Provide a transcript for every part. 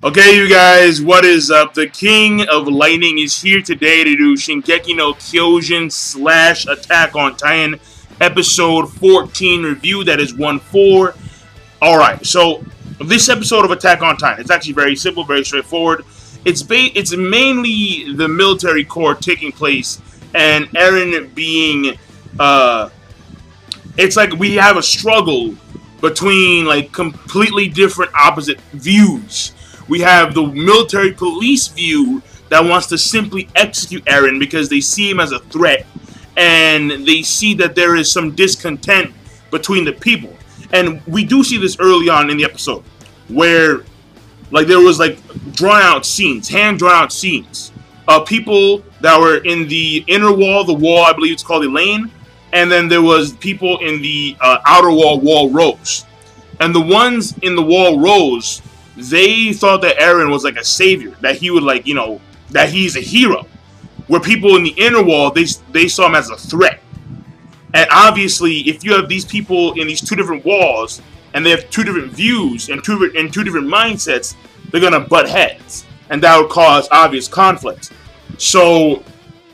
Okay, you guys, what is up? The King of Lightning is here today to do Shingeki no Kyojin / Attack on Titan episode 14 review. That is 1-4. Alright, so this episode of Attack on Titan, it's actually very simple, very straightforward. It's mainly the military corps taking place and Eren being, it's like we have a struggle between like completely different opposite views. We have the military police view that wants to simply execute Eren because they see him as a threat and they see that there is some discontent between the people. And we do see this early on in the episode where like there was like drawn out scenes, hand drawn out scenes of people that were in the inner wall, the wall I believe it's called the lane, and then there was people in the outer wall rows. And the ones in the wall rows, they thought that Eren was like a savior, that he would like, you know, that he's a hero. Where people in the inner wall, they saw him as a threat. And obviously, if you have these people in these two different walls, and they have two different views and two different mindsets, they're gonna butt heads, and that would cause obvious conflict. So,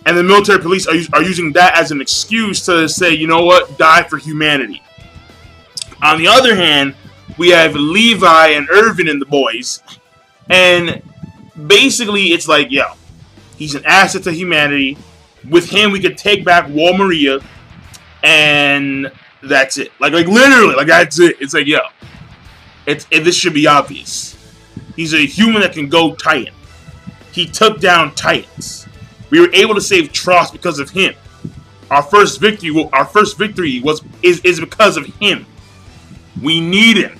and the military police are using that as an excuse to say, you know what, die for humanity. On the other hand, we have Levi and Irvin and the boys, and basically it's like, yo, he's an asset to humanity. With him, we could take back Wall Maria, and that's it. Like literally, like that's it. It's like, yo, this should be obvious. He's a human that can go Titan. He took down Titans. We were able to save Tross because of him. Our first victory is because of him. We need him.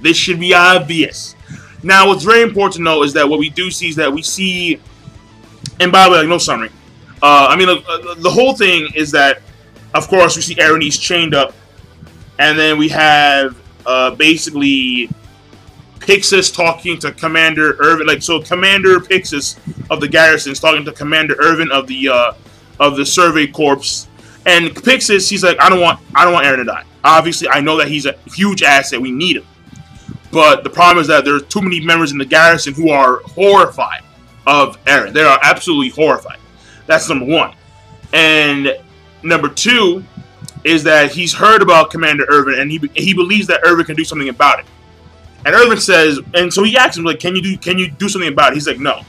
This should be obvious. Now, what's very important to know is that what we do see is that we see, and by the way, like, no summary. I mean, the whole thing is that, of course, we see Eren, he's chained up, and then we have basically Pixis talking to Commander Irvin. Like, so Commander Pixis of the garrison is talking to Commander Irvin of the Survey Corps, and Pixis, he's like, I don't want Eren to die. Obviously, I know that he's a huge asset. We need him. But the problem is that there are too many members in the garrison who are horrified of Eren. They are absolutely horrified. That's number one. And number two is that he's heard about Commander Irvin, and he believes that Irvin can do something about it. And Irvin says, and so he asks him, like, can you do something about it? He's like, no,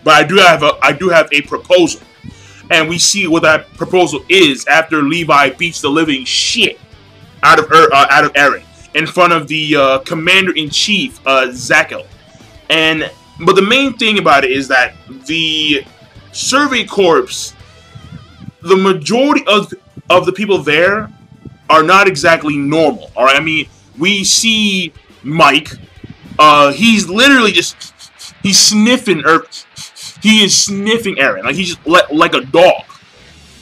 but I do have a proposal. And we see what that proposal is after Levi beats the living shit out of Eren in front of the Commander-in-Chief, Zakel. But the main thing about it is that the Survey Corps, the majority of the people there are not exactly normal. All right, I mean, we see Mike. He's literally he's sniffing, or he is sniffing Eren. Like he's just like a dog.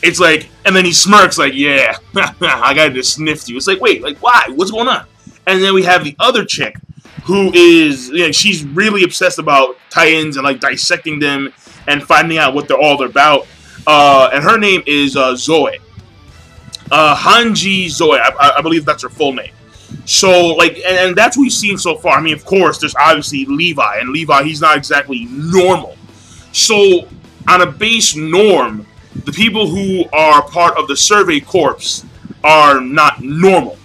It's like, and then he smirks like, yeah, I gotta just sniff you. It's like, wait, like why? What's going on? And then we have the other chick who is, you know, she's really obsessed about Titans and like dissecting them and finding out what they're all about. And her name is Zoe. Hanji Zoe, I believe that's her full name. So, like, and that's what we've seen so far. I mean, of course, there's obviously Levi, and Levi, he's not exactly normal. So, on a base norm, the people who are part of the Survey Corps are not normal.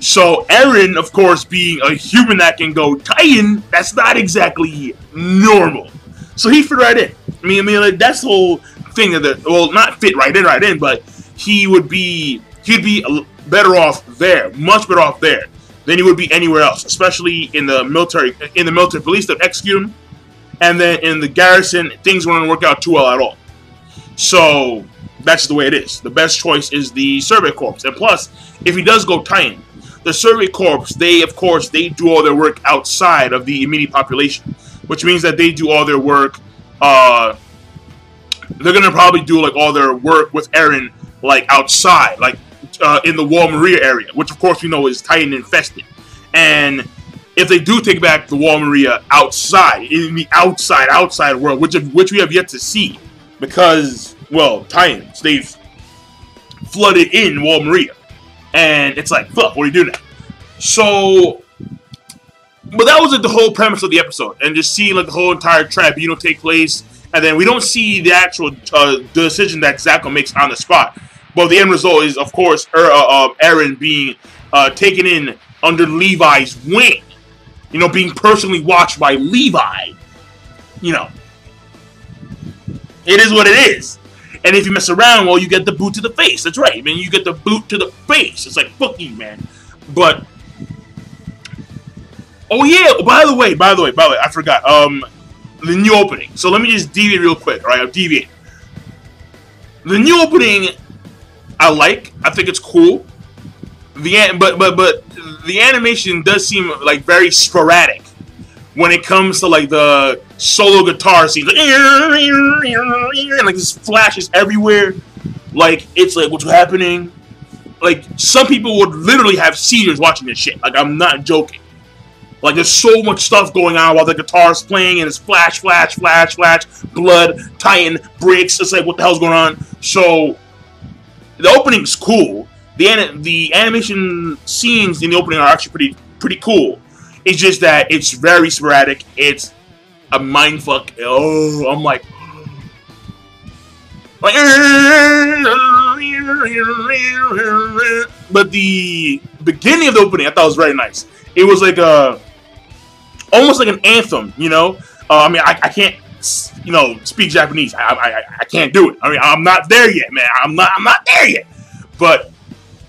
So, Eren, of course, being a human that can go Titan, that's not exactly normal. So, he fit right in. I mean, like, that's the whole thing that, well, not fit right in, but he'd be better off there, much better off there than he would be anywhere else, especially in the military police that execute him, and then in the garrison, things wouldn't work out too well at all. So that's the way it is. The best choice is the Survey Corps, and plus, if he does go Titan, the Survey Corps, they do all their work outside of the immediate population, which means that they do all their work. They're gonna probably do like all their work with Eren like outside, like in the Wall Maria area, which of course we know is Titan infested. And if they do take back the Wall Maria outside, in the outside world, which we have yet to see, because, well, Titans, they've flooded in Wall Maria, and it's like, fuck, what do you do now? So But that was like the whole premise of the episode, and just seeing like the whole entire tribunal take place, and then we don't see the actual decision that Zako makes on the spot. But the end result is, of course, Eren being taken in under Levi's wing. You know, being personally watched by Levi. You know, it is what it is. And if you mess around, well, you get the boot to the face. That's right, man. You get the boot to the face. It's like, fuck you, man. But oh yeah, by the way, I forgot. The new opening. So let me just deviate real quick, alright? I'll deviate. The new opening I think it's cool. But the animation does seem like very sporadic when it comes to like the solo guitar scene. Like, and like this flashes everywhere. Like it's like what's happening? Like some people would literally have seizures watching this shit. Like I'm not joking. Like there's so much stuff going on while the guitar's playing and it's flash, flash, flash, flash, blood, Titan, bricks. It's like what the hell's going on? So the opening's cool. The animation scenes in the opening are actually pretty cool. It's just that it's very sporadic. It's a mindfuck. Oh, I'm like but the beginning of the opening I thought was very nice. It was like almost like an anthem, you know. I mean, I can't, you know, speak Japanese. I can't do it. I mean, I'm not there yet, man. I'm not there yet. But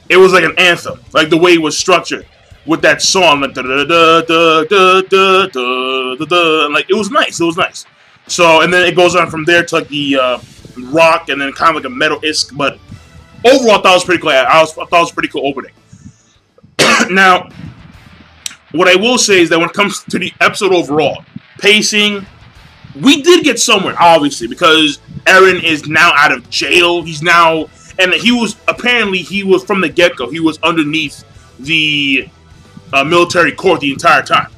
it was like an anthem, like the way it was structured with that song, like da da da da da da da da. Like it was nice. It was nice. So and then it goes on from there to like the rock and then kind of like a metal-esque. But overall, I thought it was pretty cool. I thought it was a pretty cool opening. Now, what I will say is that when it comes to the episode overall, pacing, we did get somewhere, obviously, because Eren is now out of jail. He's now, and he was from the get-go, he was underneath the military court the entire time.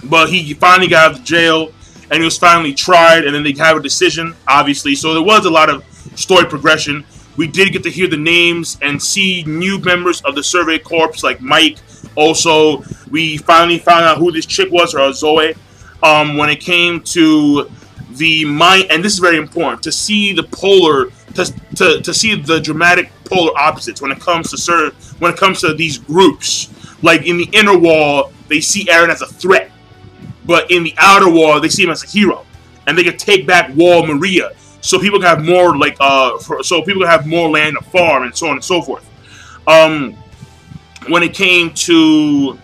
But he finally got out of jail, and he was finally tried, and then they have a decision, obviously. So there was a lot of story progression. We did get to hear the names and see new members of the Survey Corps, like Mike. Also, we finally found out who this chick was, or Zoe. When it came to the mind, and this is very important, to see the polar, to see the dramatic polar opposites when it comes to these groups. Like in the inner wall, they see Eren as a threat, but in the outer wall, they see him as a hero, and they can take back Wall Maria, so people can have more like so people can have more land to farm and so on and so forth. When it came to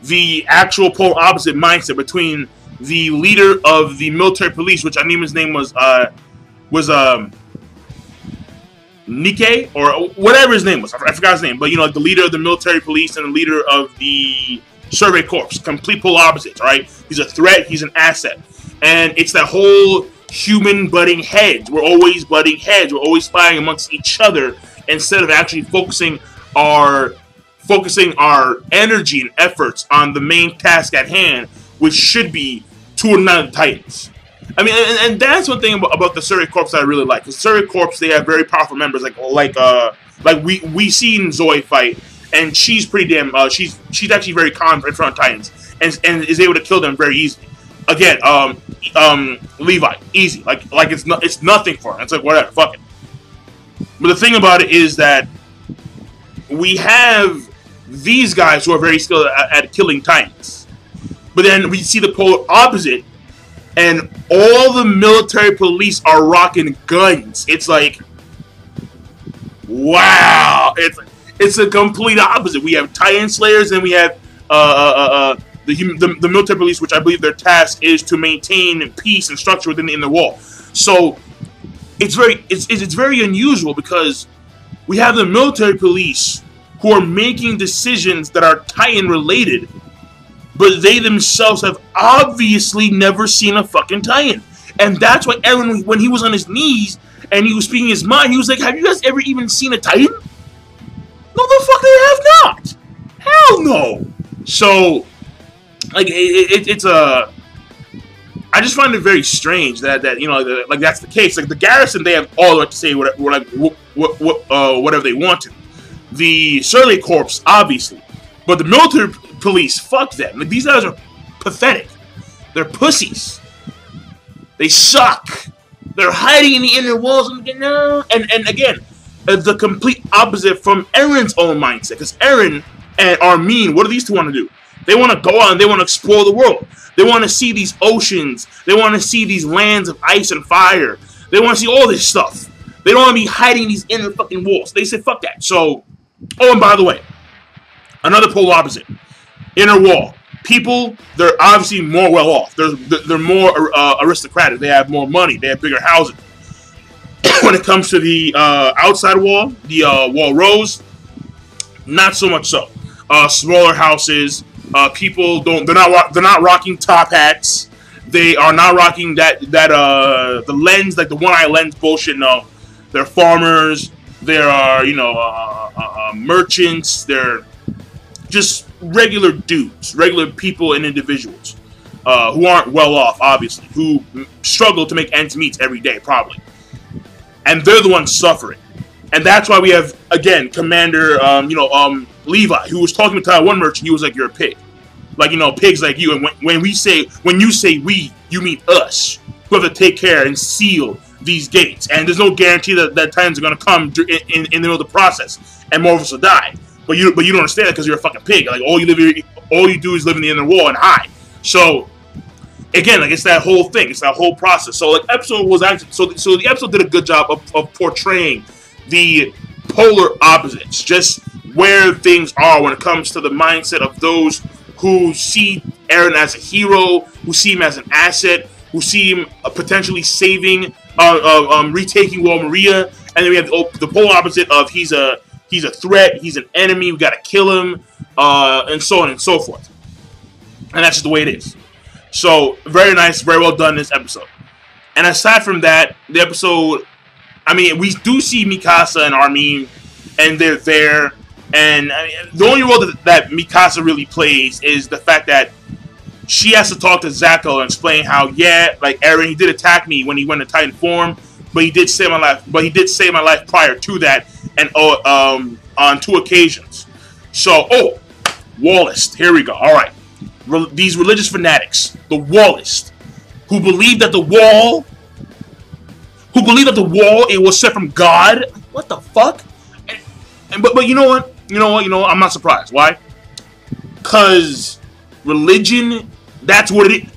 the actual polar opposite mindset between the leader of the military police, which I knew his name was Nikkei, or whatever his name was. I forgot his name, but you know, like the leader of the military police and the leader of the Survey Corps, complete polar opposites, right? He's a threat, he's an asset, and it's that whole human butting heads. We're always butting heads. We're always fighting amongst each other instead of actually focusing our energy and efforts on the main task at hand, which should be to annihilate the Titans. I mean, and that's one thing about the Survey Corps that I really like. The Survey Corps, they have very powerful members, like we seen Zoe fight, and she's pretty damn. She's actually very calm in front of Titans, and is able to kill them very easily. Again, Levi, easy, like it's nothing for him. It's like whatever, fuck it. But the thing about it is that we have these guys who are very skilled at killing Titans, but then we see the polar opposite, and all the military police are rocking guns. It's like, wow, it's a complete opposite. We have Titan Slayers, and we have the military police, which I believe their task is to maintain peace and structure within the inner wall. So it's very unusual because we have the military police who are making decisions that are Titan related, but they themselves have obviously never seen a fucking Titan. And that's why Eren, when he was on his knees and he was speaking his mind, he was like, have you guys ever even seen a Titan? No, the fuck they have not. Hell no. So, like, it's a... I just find it very strange that you know, like that's the case. Like the garrison, they have all the right to say whatever they want to. The Survey Corps, obviously, but the military police. Fuck them. Like, these guys are pathetic. They're pussies. They suck. They're hiding in the inner walls. And again, the complete opposite from Erin's own mindset. Because Erin and Armin, what do these two want to do? They want to go out and they want to explore the world. They want to see these oceans. They want to see these lands of ice and fire. They want to see all this stuff. They don't want to be hiding these inner fucking walls. They said, fuck that. So, oh, and by the way, another polar opposite. Inner wall. People, they're obviously more well off. They're more aristocratic. They have more money. They have bigger houses. When it comes to the outside wall, the wall rose, not so much so. Smaller houses. People don't. They're not rocking top hats. They are not rocking the lens, like the one-eye lens bullshit. No, they're farmers. There are merchants. They're just regular dudes, regular people and individuals who aren't well off, obviously, who struggle to make ends meet every day, probably, and they're the ones suffering. And that's why we have, again, Commander, Levi, who was talking to one merchant. He was like, "You're a pig, like, pigs like you." And when you say we, you mean us, who have to take care and seal these gates. And there's no guarantee that Titans are going to come in the middle of the process, and more of us will die. But you don't understand that because you're a fucking pig. Like, all you do is live in the inner wall and hide. So again, like, it's that whole thing. It's that whole process. So like, episode was actually so the episode did a good job of portraying the polar opposites, just where things are when it comes to the mindset of those who see Eren as a hero, who see him as an asset, who see him potentially saving, retaking Wall Maria, and then we have the polar opposite of he's a threat, he's an enemy, we gotta kill him, and so on and so forth. And that's just the way it is. So, very nice, very well done this episode. And aside from that, the episode, I mean, we do see Mikasa and Armin, and they're there. And I mean, the only role that Mikasa really plays is the fact that she has to talk to Zako and explain how, yeah, like, Eren, he did attack me when he went to Titan form, but he did save my life. But he did save my life prior to that, and on 2 occasions. So, Wallist. Here we go. All right, these religious fanatics, the Wallist, who believe that the wall. It was set from God. What the fuck? But you know what? I'm not surprised. Why? Because religion, that's what it is.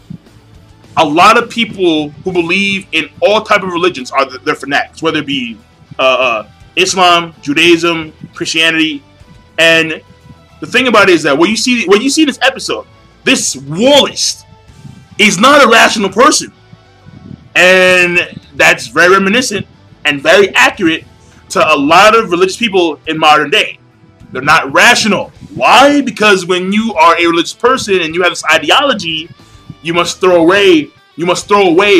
A lot of people who believe in all type of religions they're fanatics, whether it be Islam, Judaism, Christianity. And the thing about it is that what you see in this episode, this Wallist is not a rational person. And that's very reminiscent and very accurate to a lot of religious people in modern day. They're not rational. Why? Because when you are a religious person and you have this ideology, you must throw away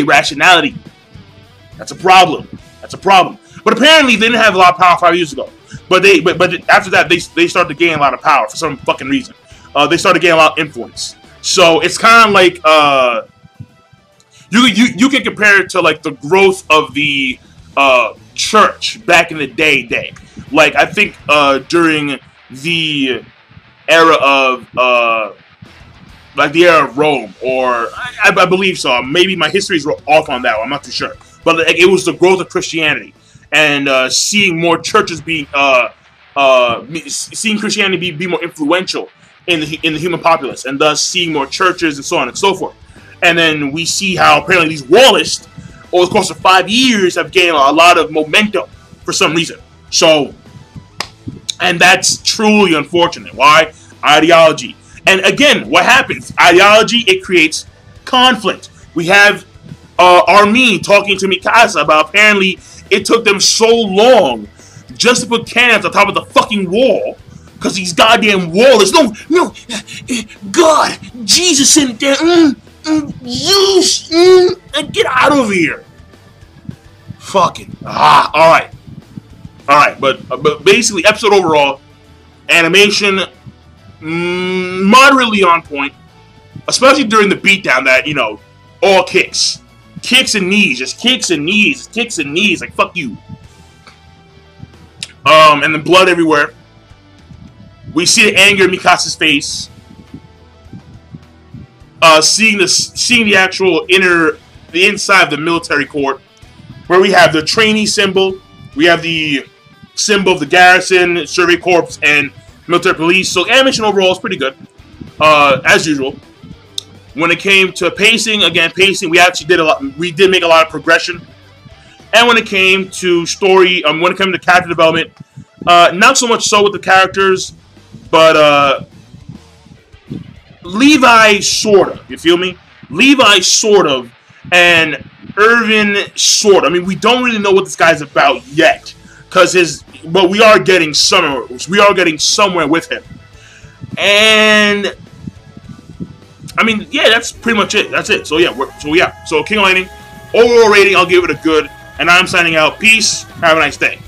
rationality. That's a problem. That's a problem. But apparently they didn't have a lot of power 5 years ago. But after that they started to gain a lot of power for some fucking reason. They started to gain a lot of influence. So it's kind of like you can compare it to like the growth of the church back in the day. Like, I think during the era of Rome, or I believe so. Maybe my history is off on that one. I'm not too sure. But like, it was the growth of Christianity and seeing more churches seeing Christianity be more influential in the human populace, and thus seeing more churches and so on and so forth. And then we see how apparently these Wallists, over the course of 5 years, have gained a lot of momentum for some reason. So, and that's truly unfortunate. Why? Ideology. And again, what happens? Ideology, it creates conflict. We have Armin talking to Mikasa about apparently it took them so long just to put cannons on top of the fucking wall because these goddamn Wallists. No, God, Jesus sent it there. Get out of here. Fucking all right. But basically, episode overall, animation moderately on point, especially during the beatdown. That all kicks and knees, just kicks and knees, like fuck you. And then blood everywhere. We see the anger in Mikasa's face. seeing the actual the inside of the military court, where we have the trainee symbol, we have the symbol of the garrison, survey corps, and military police. So animation overall is pretty good, as usual. When it came to pacing, we actually did a lot. We did make a lot of progression. And when it came to story, when it came to character development, not so much so with the characters, but Levi sort of. You feel me? Levi sort of, and Irvin sort of. I mean, we don't really know what this guy's about yet, but we are getting somewhere. We are getting somewhere with him, and I mean, yeah, that's pretty much it. That's it. So yeah, so King of Lightning, overall rating, I'll give it a good. And I'm signing out. Peace. Have a nice day.